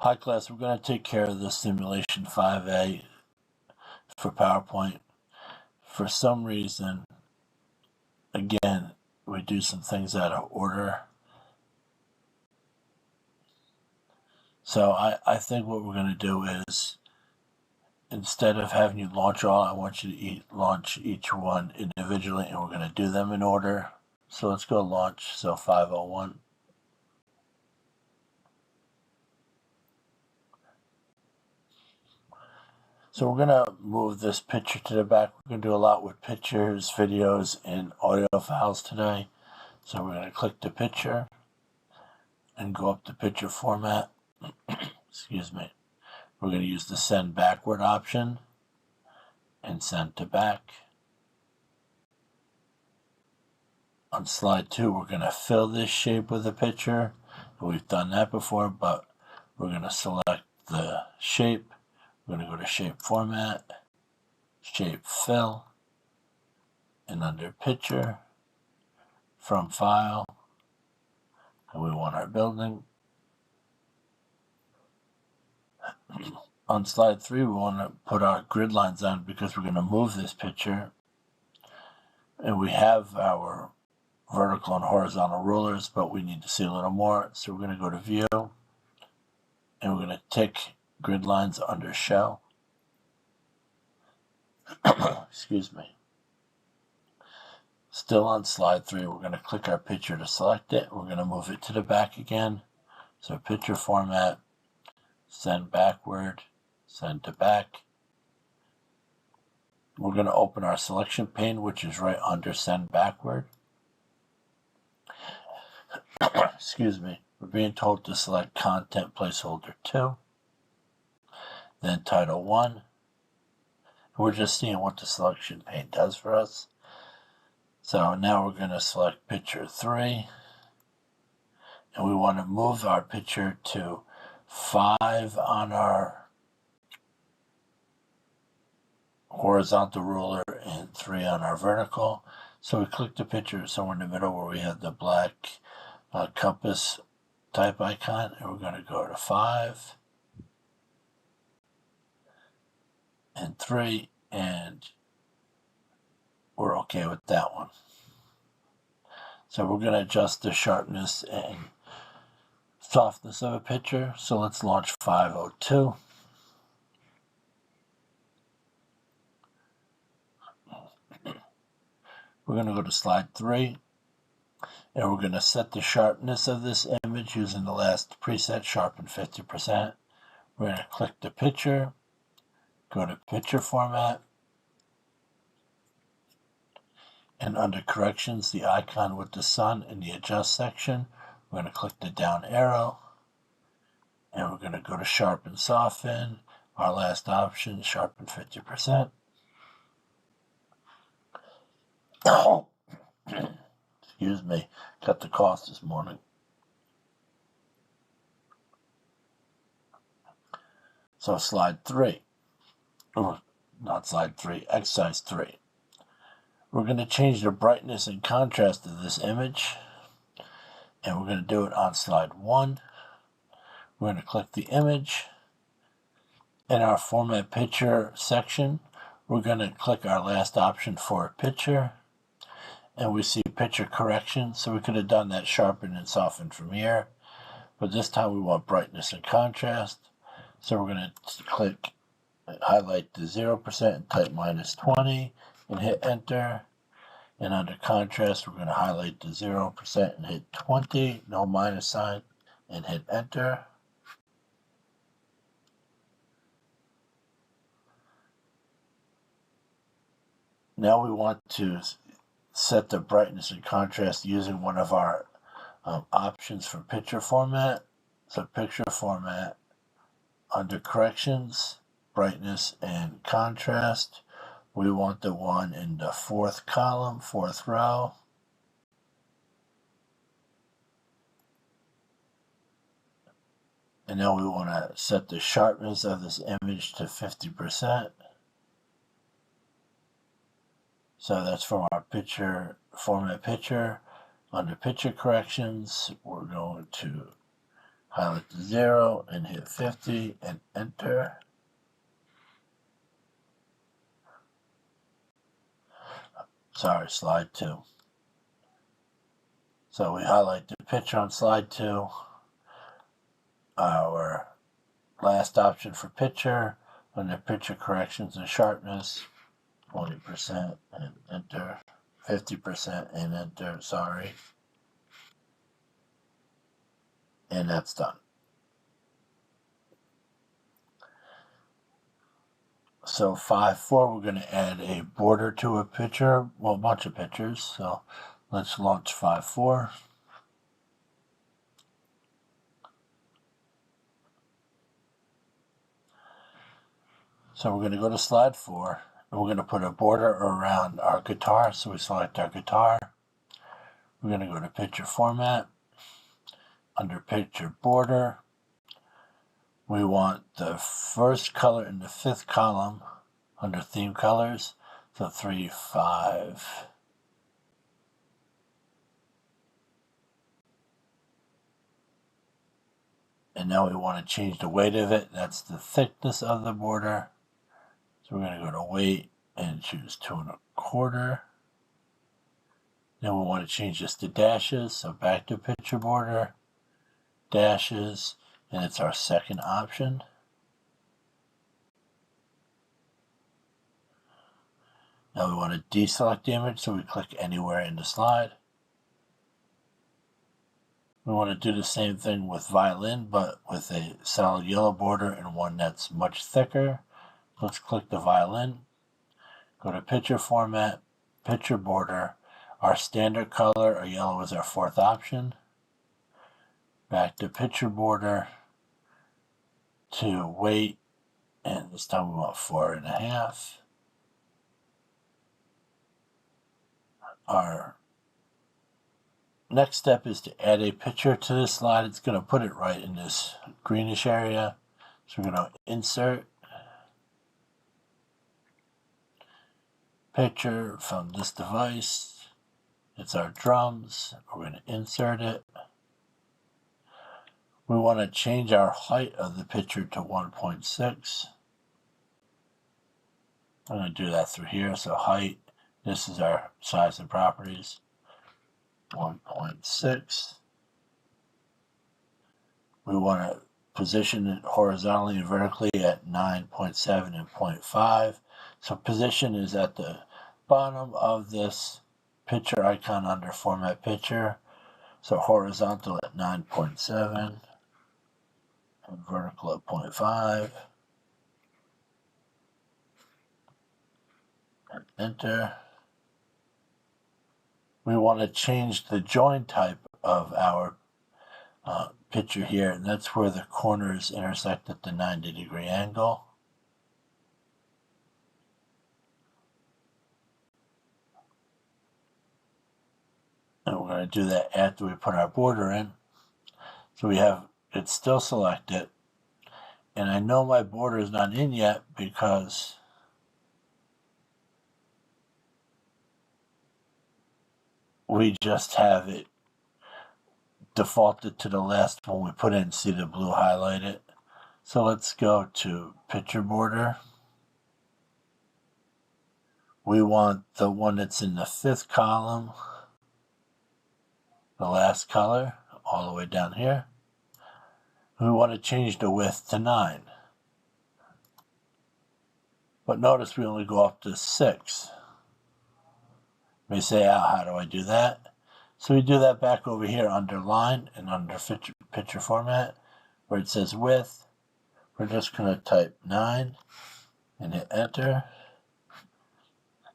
Hi class, we're going to take care of the simulation 5A for PowerPoint. For some reason, again, we do some things out of order. So I think what we're going to do is, instead of having you launch all, I want you to launch each one individually, and we're going to do them in order. So let's go launch, so 501. So we're going to move this picture to the back. We're going to do a lot with pictures, videos, and audio files today. So we're going to click the picture and go up to picture format. Excuse me. We're going to use the send backward option and send to back. On slide 2, we're going to fill this shape with a picture. We've done that before, but we're going to select the shape. We're going to go to shape format, shape fill, and under picture, from file, and we want our building. On slide 3, we want to put our grid lines on because we're going to move this picture. And we have our vertical and horizontal rulers, but we need to see a little more. So we're going to go to view, and we're going to tick grid lines under show. Excuse me. Still on slide 3, we're going to click our picture to select it. We're going to move it to the back again. So picture format, send backward, send to back. We're going to open our selection pane, which is right under send backward. Excuse me. We're being told to select content placeholder 2, then title 1. We're just seeing what the selection pane does for us. So now we're going to select picture 3, and we want to move our picture to 5 on our horizontal ruler and 3 on our vertical. So we click the picture somewhere in the middle where we have the black compass type icon, and we're going to go to 5 and 3, and we're okay with that one. So we're going to adjust the sharpness and softness of a picture. So let's launch 502. We're going to go to slide 3, and we're going to set the sharpness of this image using the last preset, sharpen 50%. We're going to click the picture, go to picture format, and under corrections, the icon with the sun in the adjust section, we're going to click the down arrow, and we're going to go to sharpen soften. Our last option, sharpen 50%. Excuse me, got the cough this morning. So slide 3, or not slide 3, exercise 3. We're going to change the brightness and contrast of this image, and we're going to do it on slide 1. We're going to click the image. In our format picture section, we're going to click our last option for a picture, and we see picture correction. So we could have done that sharpen and soften from here, but this time we want brightness and contrast. So we're going to click, highlight the 0% and type -20 and hit enter. And under contrast, we're going to highlight the 0% and hit 20, no minus sign, and hit enter. Now we want to set the brightness and contrast using one of our options for picture format. So picture format, under corrections, brightness and contrast, we want the one in the 4th column, 4th row. And now we want to set the sharpness of this image to 50%. So that's from our picture format picture. Under picture corrections, we're going to highlight the 0 and hit 50 and enter. Sorry, slide 2. So we highlight the picture on slide 2. Our last option for picture, under picture corrections and sharpness, 20% and enter, 50% and enter, sorry. And that's done. So 5.4, we're going to add a border to a picture, well, a bunch of pictures. So let's launch 5.4. So we're going to go to slide 4, and we're going to put a border around our guitar. So we select our guitar. We're going to go to picture format. Under picture border, we want the first color in the 5th column under theme colors. So 3, 5. And now we want to change the weight of it. That's the thickness of the border. So we're going to go to weight and choose 2 1/4. Then we want to change this to dashes. So back to picture border, dashes, and it's our second option. Now we want to deselect the image, so we click anywhere in the slide. We want to do the same thing with violin, but with a solid yellow border and one that's much thicker. Let's click the violin, go to picture format, picture border. Our standard color, or yellow, is our 4th option. Back to picture border, to weight, and this time we want 4.5. Our next step is to add a picture to this slide. It's going to put it right in this greenish area. So we're going to insert picture from this device. It's our drums. We're going to insert it. We want to change our height of the picture to 1.6. I'm going to do that through here. So height, this is our size and properties, 1.6. We want to position it horizontally and vertically at 9.7 and 0.5. So position is at the bottom of this picture icon under format picture. So horizontal at 9.7 and vertical at 0.5. And enter. We want to change the join type of our picture here, and that's where the corners intersect at the 90-degree angle. And we're going to do that after we put our border in. So we have it still selected, and I know my border is not in yet because we just have it defaulted to the last one we put in. See the blue highlighted? So let's go to picture border. We want the one that's in the 5th column, the last color, all the way down here. We want to change the width to 9. But notice we only go up to 6. You may say, how do I do that? So we do that back over here under line and under picture format, where it says width. We're just going to type 9 and hit enter.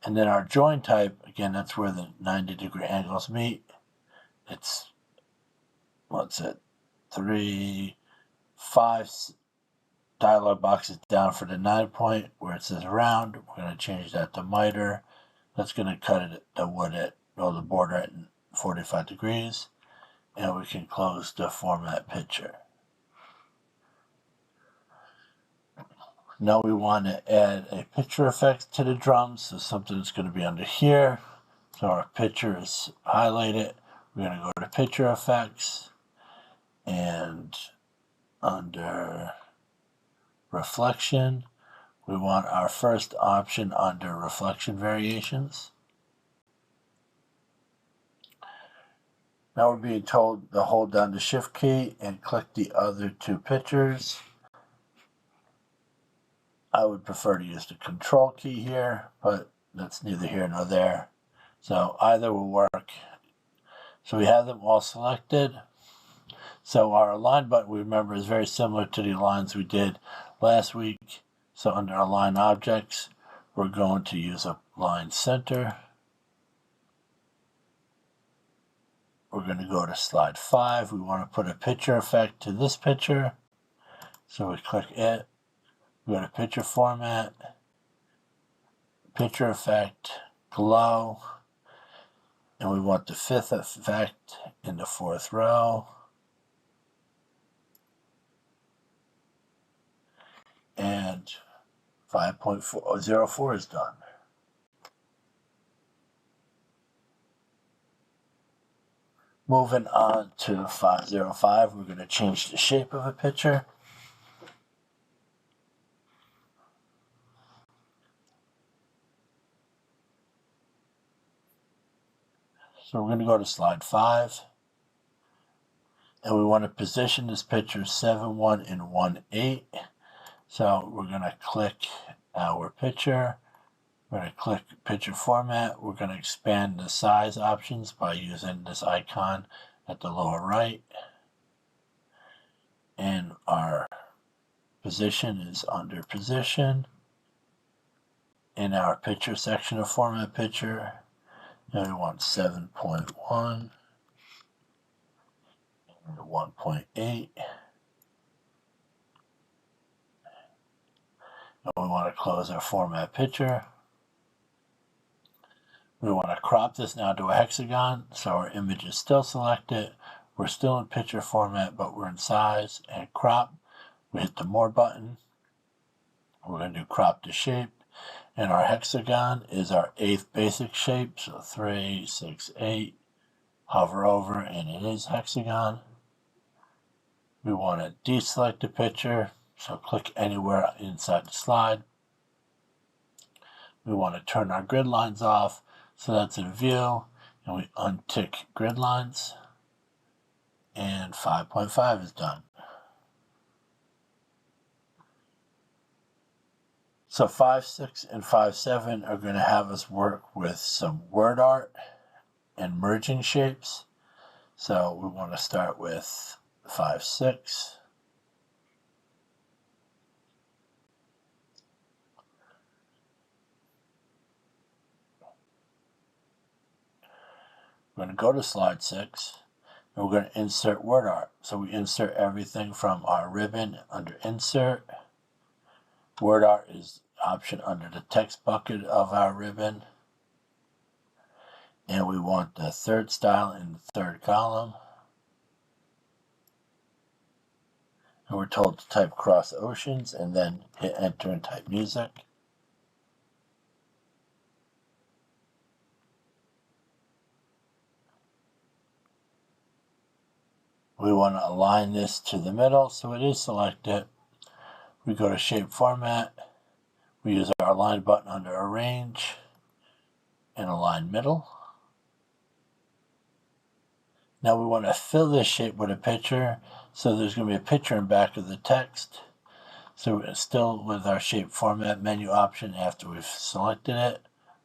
And then our join type, again, that's where the 90-degree angles meet. It's, what's it, 3, 5 dialog boxes down for the 9 point where it says round. We're going to change that to miter. That's going to cut it, the wood at, or the border at 45 degrees. And we can close the format picture. Now we want to add a picture effect to the drums. So something that's going to be under here. So our picture is highlighted. We're going to go to picture effects. And under reflection, we want our first option under reflection variations. Now we're being told to hold down the Shift key and click the other two pictures. I would prefer to use the Control key here, but that's neither here nor there. So either will work. So we have them all selected. So our align button, we remember, is very similar to the aligns we did last week. So under align objects, we're going to use align center. We're going to go to slide 5. We want to put a picture effect to this picture. So we click it. We go to picture format, picture effect, glow, and we want the 5th effect in the 4th row. And 5.04 is done. Moving on to 505, we're going to change the shape of a picture. So we're going to go to slide 5. And we want to position this picture 7.1 and 1.8. So we're going to click our picture. We're going to click picture format. We're going to expand the size options by using this icon at the lower right. And our position is under position. In our picture section of format picture, and we want 7.1 and 1.8. And we want to close our format picture. We want to crop this now to a hexagon, so our image is still selected. We're still in picture format, but we're in size and crop. We hit the more button. We're going to do crop to shape. And our hexagon is our 8th basic shape, so 3, 6, 8. Hover over, and it is hexagon. We want to deselect the picture, so click anywhere inside the slide. We want to turn our grid lines off, so that's in view, and we untick grid lines, and 5.5 is done. So 5.6 and 5.7 are going to have us work with some word art and merging shapes. So we want to start with 5.6. We're going to go to slide 6, and we're going to insert word art. So we insert everything from our ribbon under insert. Word art is option under the text bucket of our ribbon. And we want the 3rd style in the 3rd column. And we're told to type cross oceans and then hit enter and type music. We want to align this to the middle, so it is selected. We go to shape format. We use our align button under arrange and align middle. Now we want to fill this shape with a picture, so there's going to be a picture in back of the text. So we're still with our shape format menu option after we've selected it.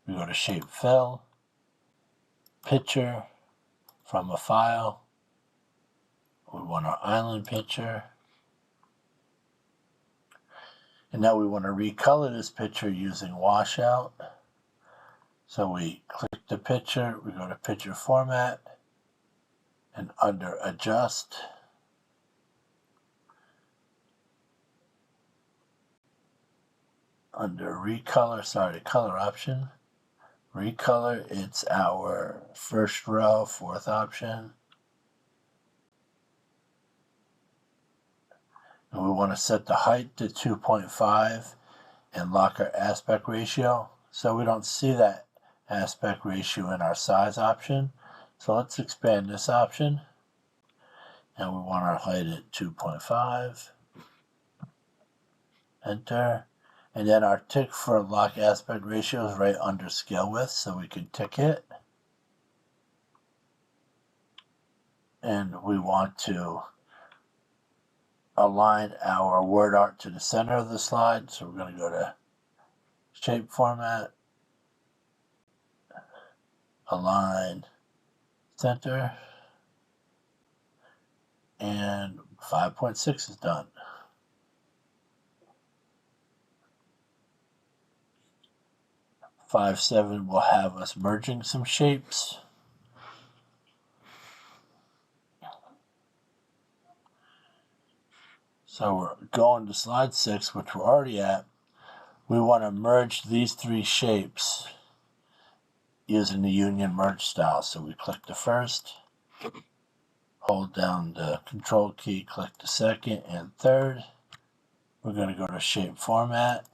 We go to shape fill, picture from a file. We want our island picture. And now we want to recolor this picture using washout. So we click the picture, we go to picture format, and under adjust, under recolor, color option, recolor, it's our 1st row, 4th option. And we want to set the height to 2.5 and lock our aspect ratio. So we don't see that aspect ratio in our size option. So let's expand this option. and we want our height at 2.5. Enter. And then our tick for lock aspect ratio is right under scale width, so we can tick it. And we want to align our word art to the center of the slide, so we're going to go to shape format, align center, and 5.6 is done. Five 7 will have us merging some shapes. So we're going to slide 6, which we're already at. We want to merge these three shapes using the union merge style. So we click the first, hold down the control key, click the second and third. We're going to go to shape format.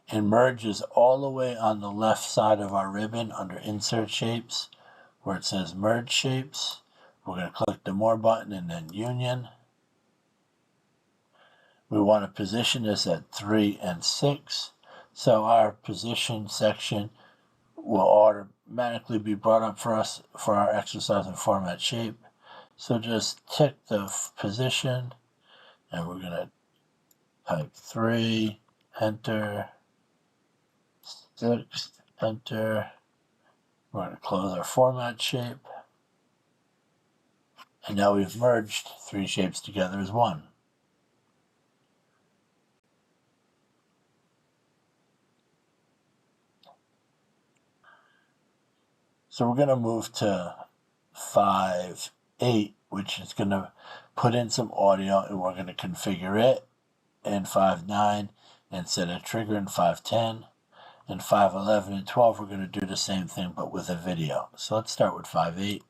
And merge is all the way on the left side of our ribbon under insert shapes where it says merge shapes. We're going to click the more button and then union. We want to position this at 3 and 6. So our position section will automatically be brought up for us for our exercise and format shape. So just tick the position and we're going to type 3, enter, 6, enter. We're going to close our format shape. And now we've merged three shapes together as one. So we're going to move to 5.8, which is going to put in some audio, and we're going to configure it in 5.9 and set a trigger in 5.10. In 5.11 and 12, we're going to do the same thing, but with a video. So let's start with 5.8.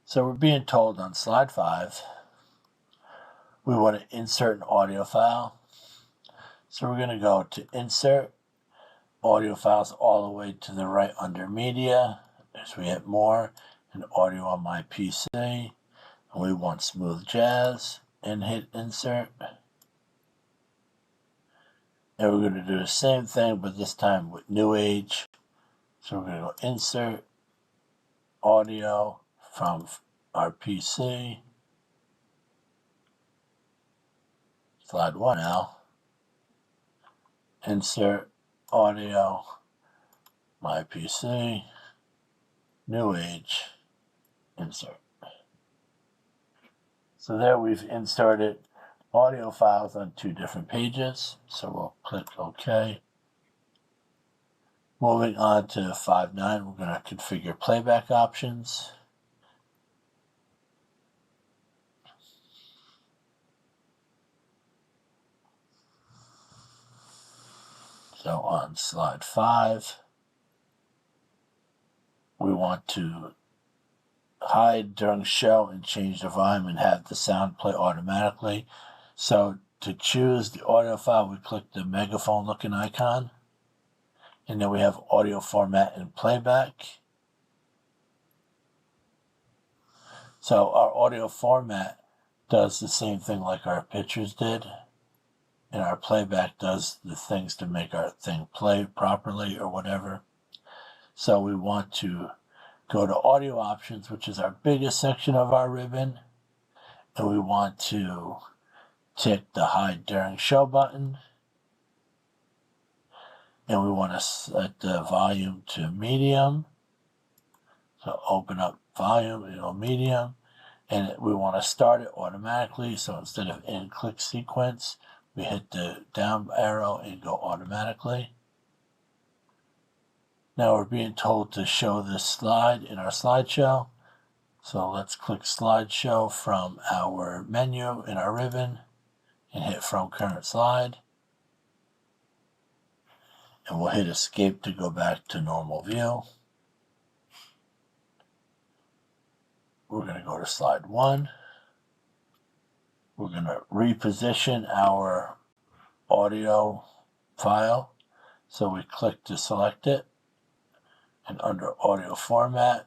So we're being told on slide 5, we want to insert an audio file. So we're going to go to Insert, Audio Files all the way to the right under Media. As we hit More, and Audio on my PC. And we want Smooth Jazz, and hit Insert. And we're going to do the same thing, but this time with New Age. So we're going to go Insert, Audio from our PC. Slide 1 now. Insert, Audio, my PC, New Age, Insert. So there we've inserted audio files on 2 different pages. So we'll click OK. Moving on to 5.9, we're going to configure playback options. So on slide 5, we want to hide during show and change the volume and have the sound play automatically. So to choose the audio file, we click the megaphone looking icon. And then we have audio format and playback. So our audio format does the same thing like our pictures did. And our playback does the things to make our thing play properly or whatever. So we want to go to audio options, which is our biggest section of our ribbon. And we want to tick the hide during show button. And we want to set the volume to medium. So open up volume, medium. And we want to start it automatically. So instead of in click sequence, we hit the down arrow and go automatically. Now we're being told to show this slide in our slideshow. So let's click slideshow from our menu in our ribbon and hit from current slide. And we'll hit escape to go back to normal view. We're going to go to slide 1. We're going to reposition our audio file. So we click to select it. And under audio format,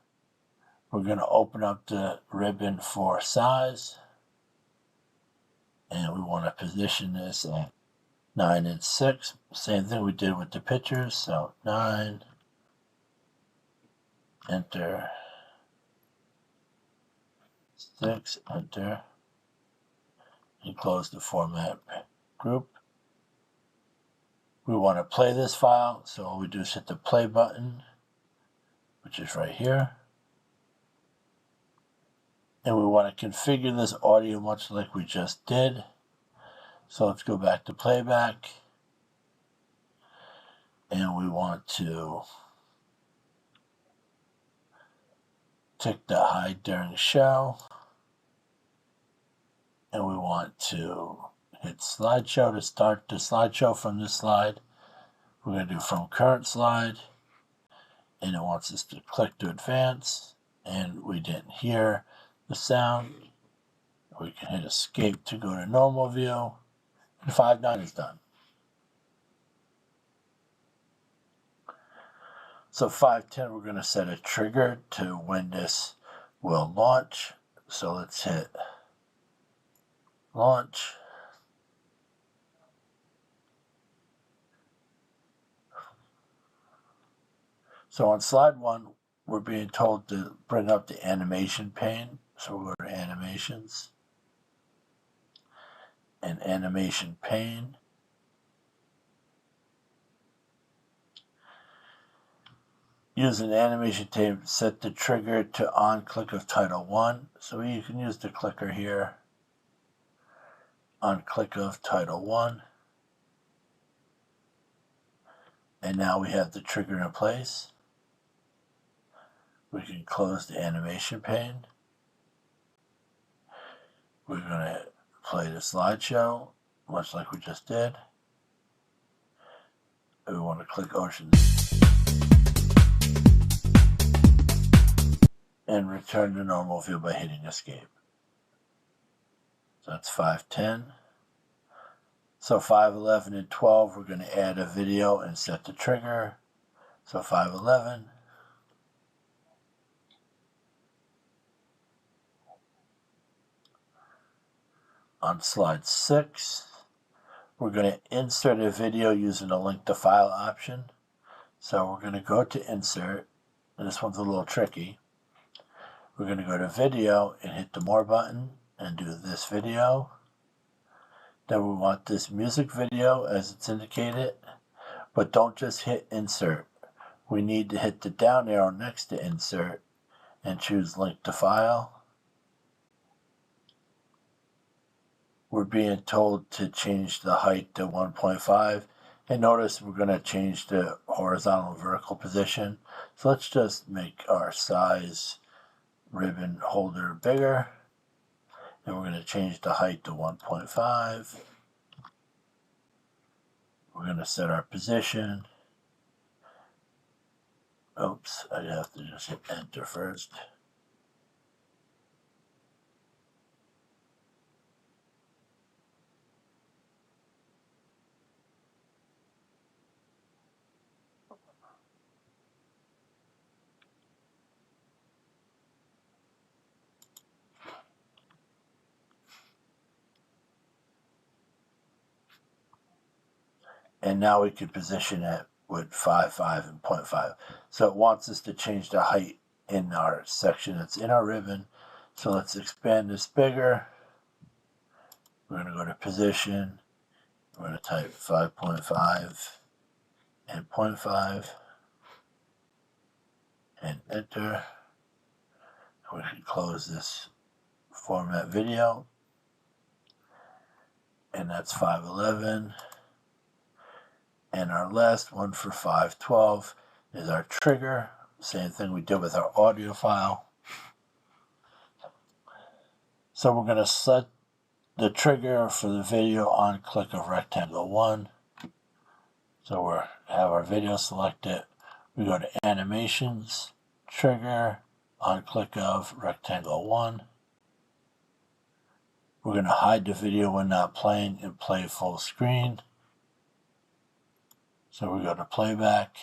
we're going to open up the ribbon for size. And we want to position this at 9 and 6. Same thing we did with the pictures. So 9, enter, 6, enter, and close the format group. We want to play this file, so all we do is hit the play button, which is right here. And we want to configure this audio much like we just did. So let's go back to playback. And we want to tick the hide during show. And we want to hit slideshow to start the slideshow from this slide. We're going to do from current slide. And it wants us to click to advance. And we didn't hear the sound. We can hit escape to go to normal view. And 5.9 is done. So 5.10, we're going to set a trigger to when this will launch. So let's hit launch. So on slide 1, we're being told to bring up the animation pane. So we'll go to animations and animation pane. Use an animation tape, set the trigger to on click of title 1. So you can use the clicker here. On click of title 1. And now we have the trigger in place. We can close the animation pane. We're going to play the slideshow, much like we just did. We want to click Oceans and return to normal view by hitting escape. So that's 5.10. So 5.11 and 12, we're going to add a video and set the trigger. So 5.11. On slide 6, we're going to insert a video using a link to file option. So we're going to go to insert, and this one's a little tricky. We're going to go to video and hit the more button and do this video. Then we want this music video as it's indicated, but don't just hit insert. We need to hit the down arrow next to insert and choose link to file. We're being told to change the height to 1.5. And notice we're going to change the horizontal and vertical position. So let's just make our size ribbon holder bigger. And we're going to change the height to 1.5. We're going to set our position. Oops, I have to just hit enter first. And now we can position it with 5.5 and 0.5. So it wants us to change the height in our section that's in our ribbon. So let's expand this bigger. We're going to go to position. We're going to type 5.5 and 0.5 and enter. We can close this format video. And that's 5.11. And our last one for 5.12 is our trigger. Same thing we did with our audio file. So we're going to set the trigger for the video on click of rectangle 1. So we have our video selected. We go to animations, trigger, on click of rectangle 1. We're going to hide the video when not playing and play full screen. So we go to playback,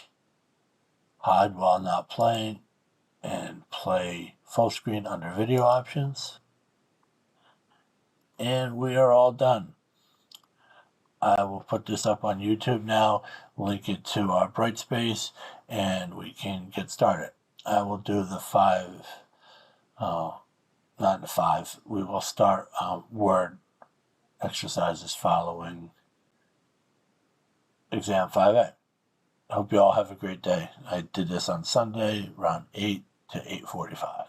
hide while not playing, and play full screen under video options. And we are all done. I will put this up on YouTube now, link it to our Brightspace, and we can get started. I will do the not the 5. We will start word exercises following exam 5A. I hope you all have a great day. I did this on Sunday around 8 to 8:45.